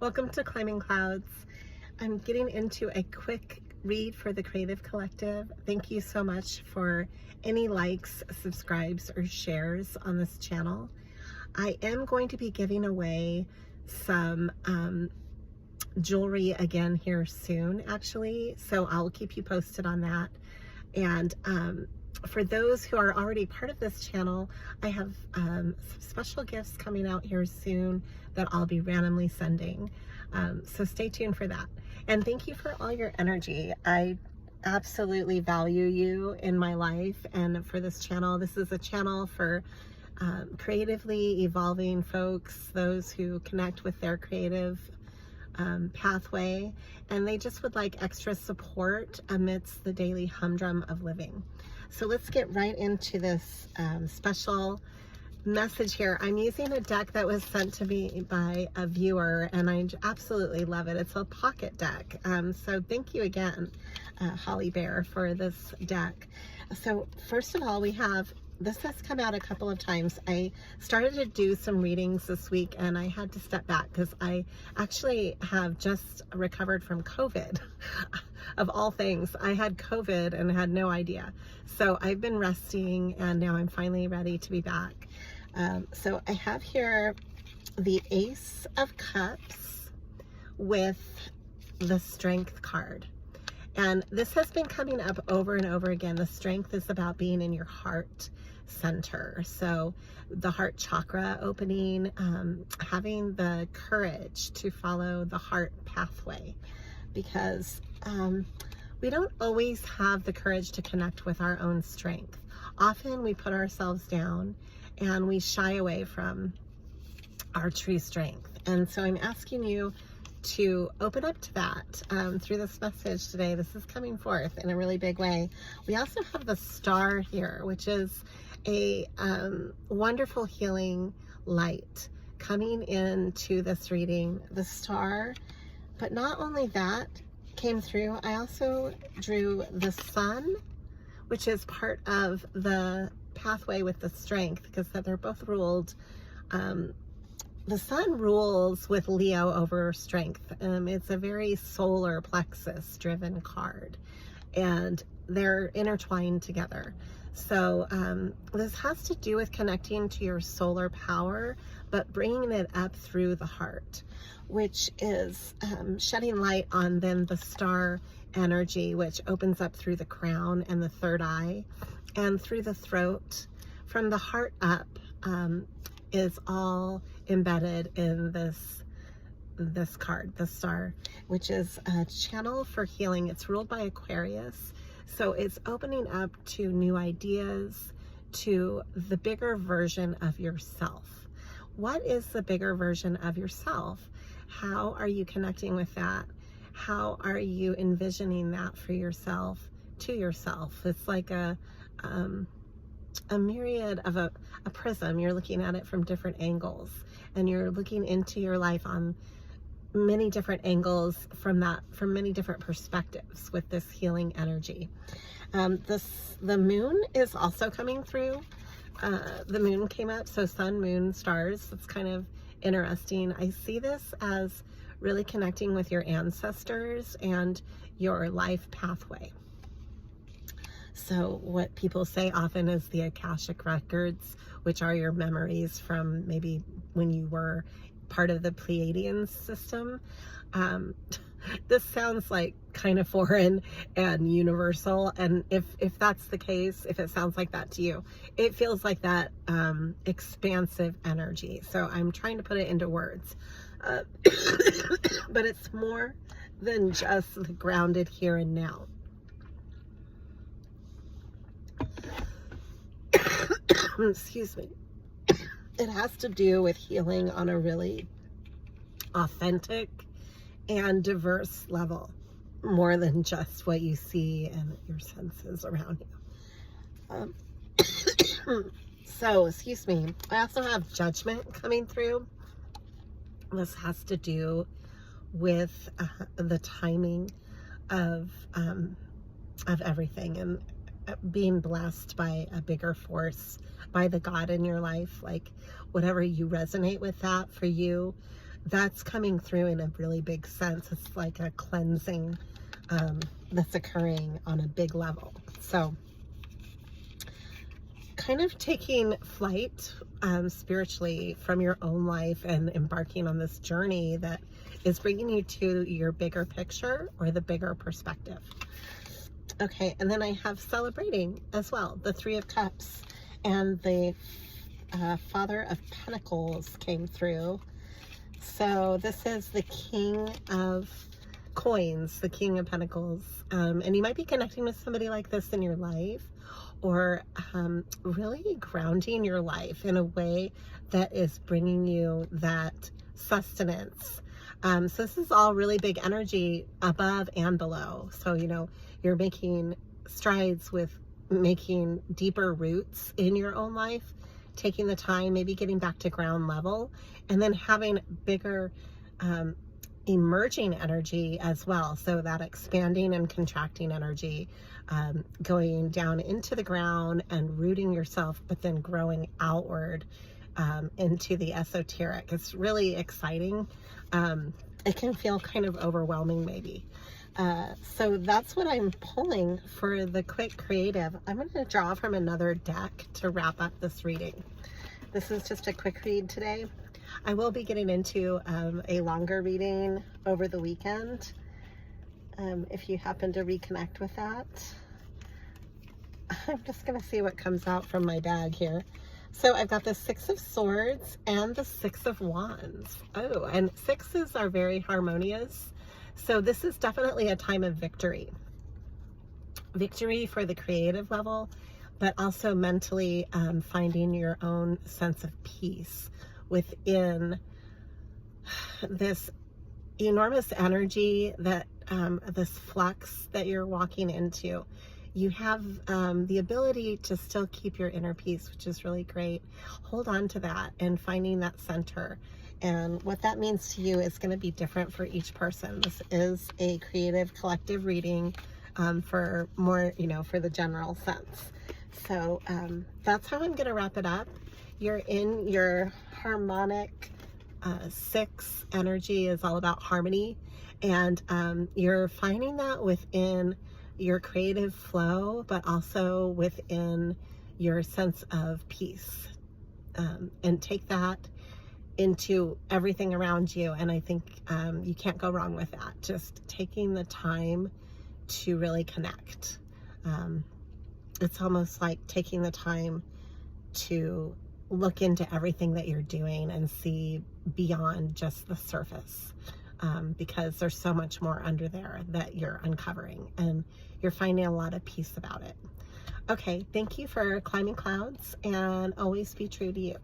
Welcome to Climbing Clouds. I'm getting into a quick read for the Creative Collective. Thank you so much for any likes, subscribes, or shares on this channel. I am going to be giving away some jewelry again here soon, actually, so I'll keep you posted on that. And for those who are already part of this channel, I have some special gifts coming out here soon that I'll be randomly sending. So stay tuned for that. And thank you for all your energy. I absolutely value you in my life and for this channel. This is a channel for creatively evolving folks, those who connect with their creative pathway, and they just would like extra support amidst the daily humdrum of living. So let's get right into this special message here. I'm using a deck that was sent to me by a viewer, and I absolutely love it. It's a pocket deck. So thank you again, Holly Bear, for this deck. So first of all, this has come out a couple of times. I started to do some readings this week and I had to step back because I actually have just recovered from COVID. Of all things, I had COVID and had no idea. So I've been resting and now I'm finally ready to be back. So I have here the Ace of Cups with the Strength card. And this has been coming up over and over again. The strength is about being in your heart center. So the heart chakra opening, having the courage to follow the heart pathway, because we don't always have the courage to connect with our own strength. Often we put ourselves down and we shy away from our true strength. And so I'm asking you to open up to that through this message today. This is coming forth in a really big way. We also have the star here, which is a wonderful healing light coming into this reading. The star, but not only that came through, I also drew the sun, which is part of the pathway with the strength, because they're both ruled. The sun rules with Leo over strength. It's a very solar plexus driven card and they're intertwined together. So this has to do with connecting to your solar power, but bringing it up through the heart, which is shedding light on then the star energy, which opens up through the crown and the third eye and through the throat. From the heart up is all embedded in this card, the star, which is a channel for healing. It's ruled by Aquarius, so it's opening up to new ideas, to the bigger version of yourself. What is the bigger version of yourself? How are you connecting with that? How are you envisioning that for yourself, to yourself? It's like a myriad of a prism. You're looking at it from different angles, and you're looking into your life on many different angles from many different perspectives with this healing energy. The moon is also coming through. The moon came up, so sun, moon, stars. It's kind of interesting. I see this as really connecting with your ancestors and your life pathway. So what people say often is the Akashic records, which are your memories from maybe when you were part of the Pleiadian system. This sounds like kind of foreign and universal, and if that's the case, if it sounds like that to you, it feels like that expansive energy. So I'm trying to put it into words, but it's more than just the grounded here and now. Excuse me. It has to do with healing on a really authentic and diverse level, more than just what you see and your senses around you. So, excuse me. I also have Judgment coming through. This has to do with the timing of everything, and being blessed by a bigger force, by the God in your life. Like, whatever you resonate with that for you, that's coming through in a really big sense. It's like a cleansing that's occurring on a big level. So kind of taking flight spiritually from your own life and embarking on this journey that is bringing you to your bigger picture or the bigger perspective. Okay, and then I have celebrating as well. The Three of Cups and the Father of Pentacles came through. So this is the King of Coins, the King of Pentacles. And you might be connecting with somebody like this in your life, or really grounding your life in a way that is bringing you that sustenance. So this is all really big energy above and below. So, you know, you're making strides with making deeper roots in your own life, taking the time, maybe getting back to ground level, and then having bigger emerging energy as well. So that expanding and contracting energy, going down into the ground and rooting yourself, but then growing outward into the esoteric. It's really exciting. It can feel kind of overwhelming maybe. So that's what I'm pulling for the quick creative. I'm going to draw from another deck to wrap up this reading. This is just a quick read today. I will be getting into a longer reading over the weekend. If you happen to reconnect with that. I'm just going to see what comes out from my bag here. So I've got the Six of Swords and the Six of Wands. Oh, and sixes are very harmonious. So this is definitely a time of victory. Victory for the creative level, but also mentally finding your own sense of peace within this enormous energy that this flux that you're walking into. You have the ability to still keep your inner peace, which is really great. Hold on to that and finding that center. And what that means to you is going to be different for each person. This is a creative collective reading for more, you know, for the general sense. So that's how I'm going to wrap it up. You're in your harmonic six energy is all about harmony. And you're finding that within your creative flow, but also within your sense of peace. And take that into everything around you. And I think you can't go wrong with that. Just taking the time to really connect. It's almost like taking the time to look into everything that you're doing and see beyond just the surface. Because there's so much more under there that you're uncovering, and you're finding a lot of peace about it. Okay, thank you for climbing clouds, and always be true to you.